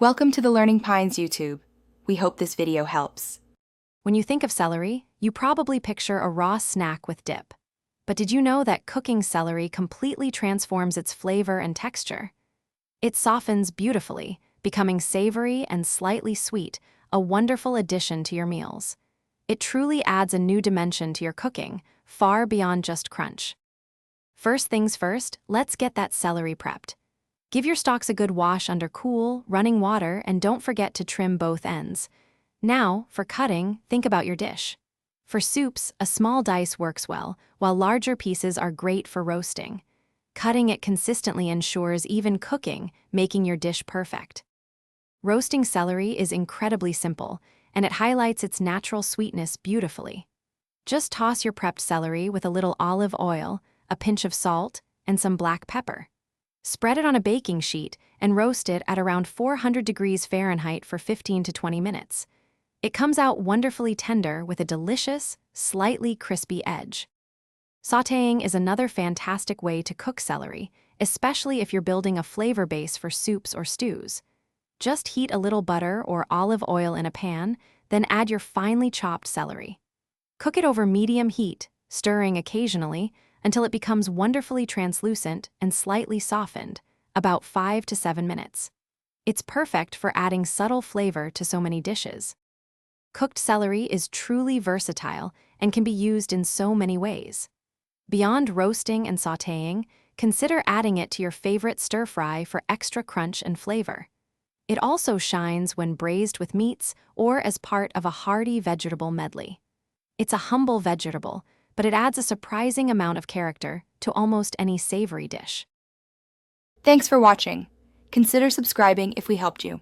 Welcome to the Learning Pines YouTube. We hope this video helps. When you think of celery, you probably picture a raw snack with dip. But did you know that cooking celery completely transforms its flavor and texture? It softens beautifully, becoming savory and slightly sweet, a wonderful addition to your meals. It truly adds a new dimension to your cooking, far beyond just crunch. First things first, let's get that celery prepped. Give your stalks a good wash under cool, running water, and don't forget to trim both ends. Now, for cutting, think about your dish. For soups, a small dice works well, while larger pieces are great for roasting. Cutting it consistently ensures even cooking, making your dish perfect. Roasting celery is incredibly simple, and it highlights its natural sweetness beautifully. Just toss your prepped celery with a little olive oil, a pinch of salt, and some black pepper. Spread it on a baking sheet and roast it at around 400 degrees Fahrenheit for 15 to 20 minutes. It comes out wonderfully tender with a delicious, slightly crispy edge. Sautéing is another fantastic way to cook celery, especially if you're building a flavor base for soups or stews. Just heat a little butter or olive oil in a pan, then add your finely chopped celery. Cook it over medium heat, stirring occasionally, until it becomes wonderfully translucent and slightly softened, about 5 to 7 minutes. It's perfect for adding subtle flavor to so many dishes. Cooked celery is truly versatile and can be used in so many ways. Beyond roasting and sautéing, consider adding it to your favorite stir-fry for extra crunch and flavor. It also shines when braised with meats or as part of a hearty vegetable medley. It's a humble vegetable, but it adds a surprising amount of character to almost any savory dish. Thanks for watching. Consider subscribing if we helped you.